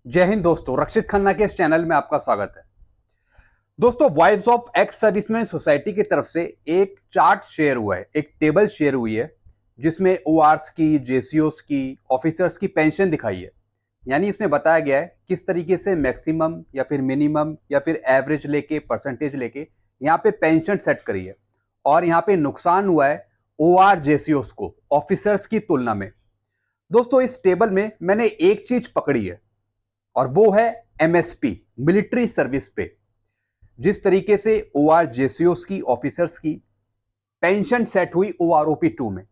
जय हिंद दोस्तों, रक्षित खन्ना के इस चैनल में आपका स्वागत है। दोस्तों, voice of ex serviceman society की तरफ से एक चार्ट शेयर हुआ है, एक टेबल शेयर हुई है जिसमें ओआरस की, जेसीओस की, ऑफिसर्स की पेंशन दिखाई है। यानी इसमें बताया गया है किस तरीके से मैक्सिमम या फिर मिनिमम या फिर एवरेज लेके परसेंटेज लेके यहाँ पे पेंशन सेट करी है और यहाँ पे नुकसान हुआ है ओआर जेसीओस को ऑफिसर्स की तुलना में। दोस्तों, इस टेबल में मैंने एक चीज पकड़ी है और वो है एमएसपी, मिलिट्री सर्विस पे। जिस तरीके से ओआर जेसीओस की, ऑफिसर्स की पेंशन सेट हुई ओआरओपी 2 में,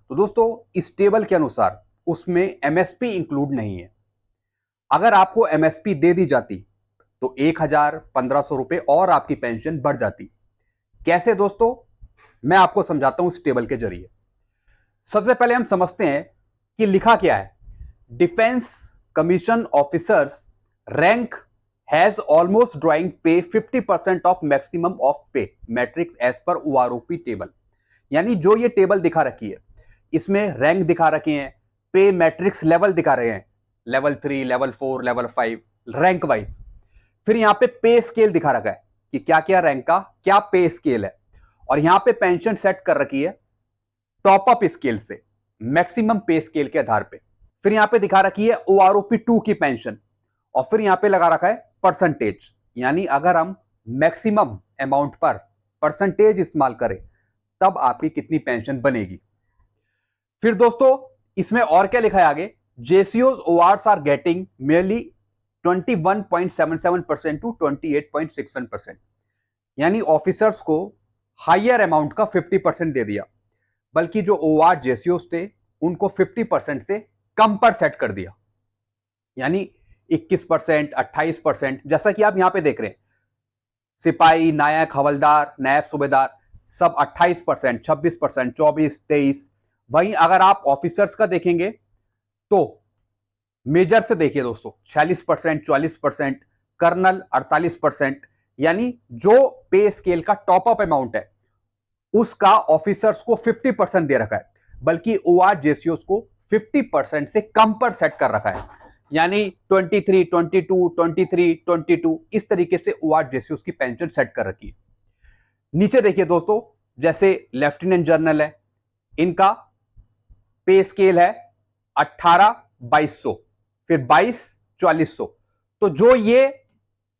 तो दोस्तों इस टेबल के अनुसार उसमें एमएसपी इंक्लूड नहीं है। अगर आपको एमएसपी दे दी जाती तो 1,000-1,500 रुपए और आपकी पेंशन बढ़ जाती। कैसे दोस्तों, मैं आपको समझाता हूं इस टेबल के जरिए। सबसे पहले हम समझते हैं कि लिखा क्या है। Defence commission officers rank has almost drawing pay 50% of maximum of pay matrix as per OROP table. यानी जो ये टेबल दिखा रखी है इसमें रैंक दिखा रखे हैं, पे मैट्रिक्स लेवल दिखा रहे हैं, level 3, level 4, level 5, rank wise. फिर यहाँ पे स्केल दिखा रखा है कि क्या क्या रैंक का क्या पे स्केल है, और यहाँ पे पेंशन सेट कर रखी है टॉप अप स्केल से, मैक्सिमम पे स्केल के आधार पे। फिर यहां पे दिखा रखी है ओआरओपी 2 की पेंशन, और फिर यहां पे लगा रखा है परसेंटेज। यानी अगर हम मैक्सिमम अमाउंट पर परसेंटेज इस्तेमाल करें तब आपकी कितनी पेंशन बनेगी। फिर दोस्तों इसमें और क्या लिखा है आगे, जेसीओज ORs are getting merely 21.77% to 28.61%। यानी ऑफिसर्स को हायर अमाउंट का 50% दे दिया, बल्कि जो ओआर जेसीओस थे उनको 50% से कम पर सेट कर दिया। यानी 21%, 28%, जैसा कि आप यहां पे देख रहे हैं, सिपाही, नायक, हवलदार, नायब सूबेदार सब 28%, 26%, 24, 23। वहीं अगर आप ऑफिसर्स का देखेंगे तो मेजर से देखिए दोस्तों 46%, 44%, कर्नल 48%। यानी जो पे स्केल का टॉप अप अमाउंट है उसका ऑफिसर्स को 50% दे रखा है, बल्कि ओआर जेसीओस को 50% से कम पर सेट कर रखा है। यानी 23, 22, 23, 22 इस तरीके से ओआर जेसीओस की पेंशन सेट कर रखी है। नीचे देखिए दोस्तों, जैसे लेफ्टिनेंट जनरल है, इनका पे स्केल है 18-2200, फिर 22-4400। तो जो ये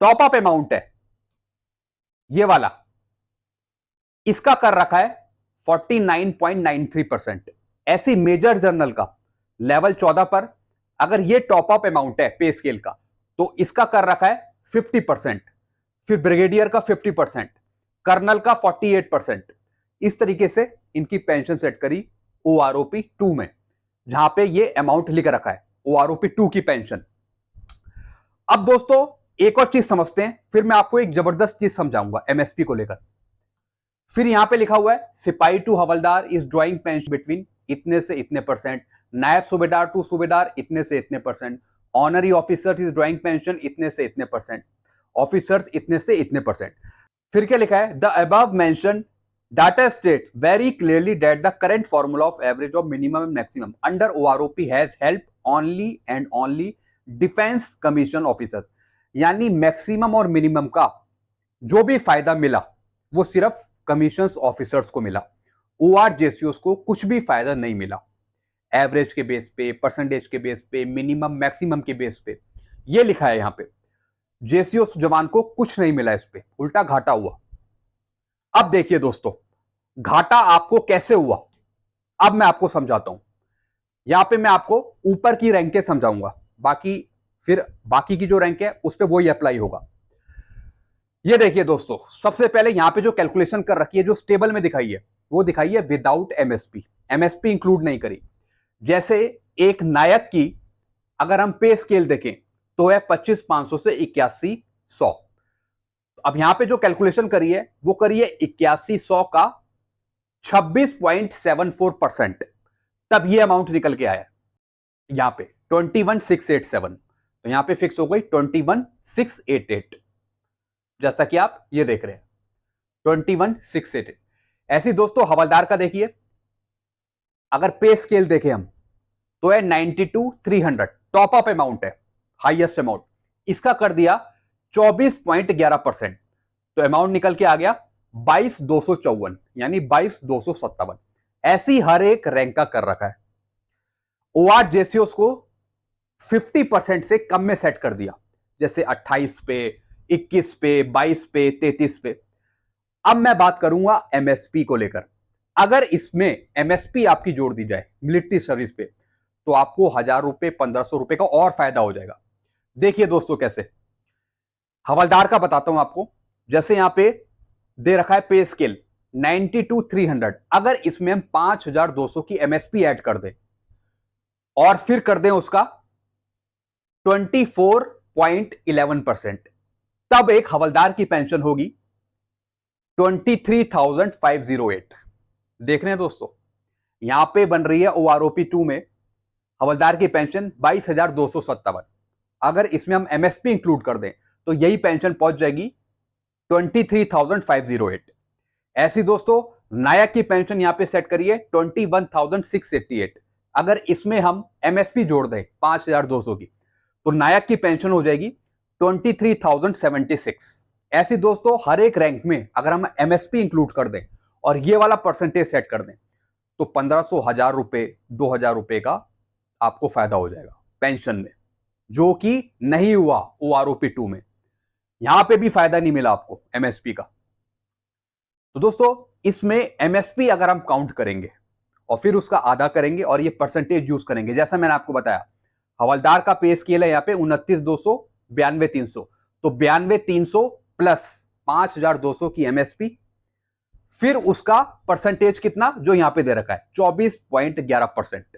टॉप अप अमाउंट है ये वाला, इसका कर रखा है 49.93%। ऐसी मेजर जर्नल का लेवल 14 पर अगर ये टॉप अप अमाउंट है पे स्केल का तो इसका कर रखा है 50%, फिर ब्रिगेडियर का 50%, कर्नल का 48%। इस तरीके से इनकी पेंशन सेट करी ओआरओपी 2 में, जहां पे ये अमाउंट लिख रखा है ओआरओपी 2 की पेंशन। अब दोस्तों एक और चीज समझते हैं, फिर मैं आपको एक जबरदस्त चीज समझाऊंगा एमएसपी को लेकर। फिर यहां पे लिखा हुआ है sipahi to havildar is drawing pension between इतने से इतने परसेंट, नायब सूबेदार टू सूबेदार इतने से इतने percent, honorary officer is drawing pension इतने से इतने परसेंट, ऑफिसर्स इतने से इतने परसेंट। फिर क्या लिखा है, the above mention data state very clearly that the current formula of average of minimum and maximum under OROP has help only and only defence commission officers. यानी मैक्सिमम और minimum का जो भी फायदा मिला वो सिर्फ कमीशंस ऑफिसर्स को मिला, ओआर जेसीओस को कुछ भी फायदा नहीं मिला। एवरेज के बेस पे, परसेंटेज के बेस पे, मिनिमम मैक्सिमम के बेस पे ये लिखा है यहां पे। जेसीओस जवान को कुछ नहीं मिला, इस पे उल्टा घाटा हुआ। अब देखिए दोस्तों, घाटा आपको कैसे हुआ अब मैं आपको समझाता हूं। यहां पे मैं आपको ऊपर की रैंकें समझाऊंगा, बाकी फिर बाकी की जो रैंक है उस पर वही अप्लाई होगा। ये देखिए दोस्तों, सबसे पहले यहां पे जो कैलकुलेशन कर रखी है, जो टेबल में दिखाई है वो दिखाई है विदाउट एमएसपी, एमएसपी इंक्लूड नहीं करी। जैसे एक नायक की अगर हम पे स्केल देखें तो है 25,500 से 81,100। अब यहां पे जो कैलकुलेशन करी है वो करी है 81,100 का 26.74%, तब ये अमाउंट निकल के आया यहां पे 21,687। तो यहां पे फिक्स हो गई 21,688, जैसा कि आप ये देख रहे हैं 21,688। ऐसी दोस्तों हवलदार का देखिए, अगर पे स्केल देखें हम तो है 92,300, टॉप अप अमाउंट है हाईएस्ट अमाउंट, इसका कर दिया 24.11%, तो अमाउंट निकल के आ गया 22,254 यानी 22,257। ऐसी हर एक रैंक का कर रखा है। ओआर जेसीओस को 50% से कम में सेट कर दिया, जैसे 28 पे, 21 पे, 22 पे, 33 पे। अब मैं बात करूंगा एमएसपी को लेकर। अगर इसमें एमएसपी आपकी जोड़ दी जाए मिलिट्री सर्विस पे, तो आपको 1,000 रुपए, 1,500 रुपए का और फायदा हो जाएगा। देखिए दोस्तों कैसे, हवलदार का बताता हूं आपको। जैसे यहां पे दे रखा है पे स्केल 90 to 300, अगर इसमें हम 5,200 की एमएसपी ऐड कर दें और फिर कर दें उसका 24.11%, तब एक हवलदार की पेंशन होगी 23,508। देख रहे हैं दोस्तों, यहां पे बन रही है ओआरओपी 2 में हवलदार की पेंशन 22,257। अगर इसमें हम एमएसपी इंक्लूड कर दें तो यही पेंशन पहुंच जाएगी 23,508। ऐसी दोस्तों नायक की पेंशन यहां पे सेट करिए 21,688। अगर इसमें हम एमएसपी जोड़ दें 5,200 की, तो नायक की पेंशन हो जाएगी 23,076। ऐसी दोस्तों हर एक रैंक में अगर हम एमएसपी इंक्लूड कर दें और ये वाला परसेंटेज सेट कर दें, तो 1,500, 1,000 रुपए, 2,000 रुपए का आपको फायदा हो जाएगा पेंशन में, जो कि नहीं हुआ ओआरओपी 2 में। यहां पे भी फायदा नहीं मिला आपको एमएसपी का। तो दोस्तों इसमें एमएसपी अगर हम काउंट करेंगे और फिर उसका आधा करेंगे और ये परसेंटेज यूज करेंगे, जैसा मैंने आपको बताया हवलदार का पे स्केल है यहाँ पे 29,200, 92,300, तो 92,300 प्लस 5,200 की एमएसपी, फिर उसका परसेंटेज कितना जो यहां पे दे रखा है 24.11%,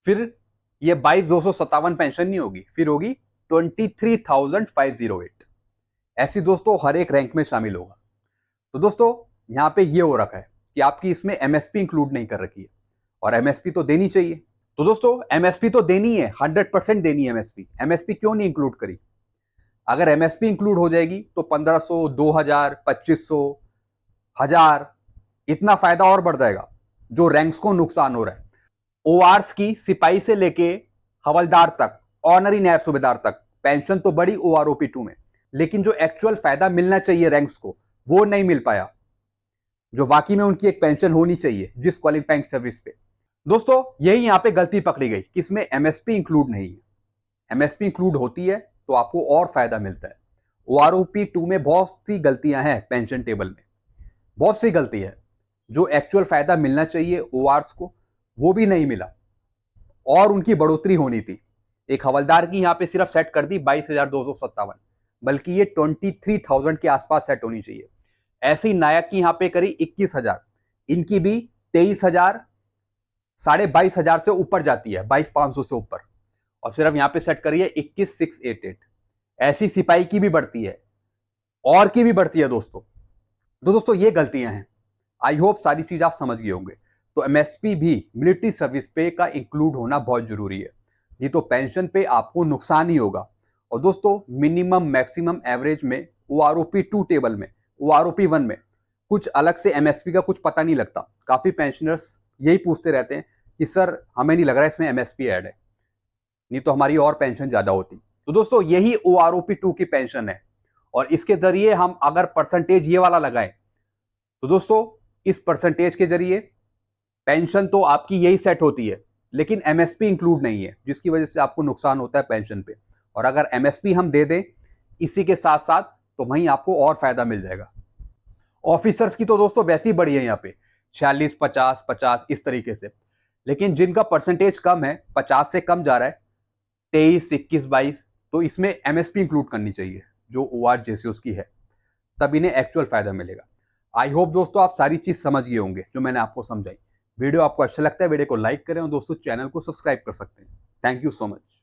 फिर ये 22,257 पेंशन नहीं होगी, फिर होगी 23,508। ऐसी दोस्तों हर एक रैंक में शामिल होगा। तो दोस्तों यहां पे ये हो रखा है कि आपकी इसमें एमएसपी इंक्लूड नहीं कर रखी है, और एमएसपी तो देनी चाहिए। तो दोस्तों एमएसपी तो देनी है, 100% देनी है एमएसपी। एमएसपी क्यों नहीं इंक्लूड करी? अगर एमएसपी इंक्लूड हो जाएगी तो 1,500, 2,000, 2,500, 1,000 इतना फायदा और बढ़ जाएगा, जो रैंक्स को नुकसान हो रहा है। ओआरस की सिपाही से लेके हवलदार तक, ऑनरी नायब सूबेदार तक पेंशन तो बढ़ी ओआरओपी 2 में, लेकिन जो एक्चुअल फायदा मिलना चाहिए रैंक्स को वो नहीं मिल पाया, जो वाकई में उनकी एक पेंशन होनी चाहिए जिस क्वालिफाइंग सर्विस पे। दोस्तों यही यहां पे गलती पकड़ी गई कि इसमें एमएसपी इंक्लूड नहीं है। एमएसपी इंक्लूड होती है तो आपको और फायदा मिलता है। ओआरओपी 2 में बहुत सी गलतियां हैं, पेंशन टेबल में बहुत सी गलती है, जो एक्चुअल फायदा मिलना चाहिए ओआरस को वो भी नहीं मिला, और उनकी बढ़ोतरी होनी थी। एक हवलदार की यहां पे सिर्फ सेट कर दी 22,257, बल्कि ये 23,000 के आसपास सेट होनी चाहिए। ऐसी नायक की यहां पे करी 21,000, इनकी भी 23,000, 22,500 से ऊपर जाती है, 22,500 से ऊपर, और सिर्फ यहां पे सेट करिए 21,688। ऐसी सिपाही की भी बढ़ती है और की भी बढ़ती है दोस्तों। तो दोस्तों ये गलतियां हैं। आई होप सारी चीज आप समझ गए होंगे। तो एमएसपी भी मिलिट्री सर्विस पे का इंक्लूड होना बहुत जरूरी है, नहीं तो पेंशन पे आपको नुकसान ही होगा। और दोस्तों मिनिमम मैक्सिमम एवरेज में ओआरओपी 2 टेबल में, ओआरओपी 1 में कुछ अलग से एमएसपी का कुछ पता नहीं लगता। काफी पेंशनर्स यही पूछते रहते हैं कि सर हमें नहीं लग रहा है इसमें एमएसपी ऐड है, नहीं तो हमारी और पेंशन ज्यादा होती। तो दोस्तों यही ओआरओपी 2 की पेंशन है, और इसके जरिए हम अगर परसेंटेज ये वाला लगाएं, तो दोस्तों इस परसेंटेज के जरिए पेंशन तो आपकी यही सेट होती है, लेकिन एमएसपी इंक्लूड नहीं है, जिसकी वजह से आपको नुकसान होता है पेंशन पे। और अगर एमएसपी हम दे दें इसी के साथ साथ, तो वहीं आपको और फायदा मिल जाएगा। ऑफिसर्स की तो दोस्तों वैसे ही बढ़ी है यहाँ पे 46, 50, 50 इस तरीके से, लेकिन जिनका परसेंटेज कम है, 50 से कम जा रहा है, 23, 21, 22, तो इसमें एमएसपी इंक्लूड करनी चाहिए जो ओआर जैसे उसकी है, तब इन्हें एक्चुअल फायदा मिलेगा। आई होप दोस्तों आप सारी चीज समझ गए होंगे जो मैंने आपको समझाई। वीडियो आपको अच्छा लगता है वीडियो को लाइक करें, और दोस्तों चैनल को सब्सक्राइब कर सकते हैं। Thank you so much.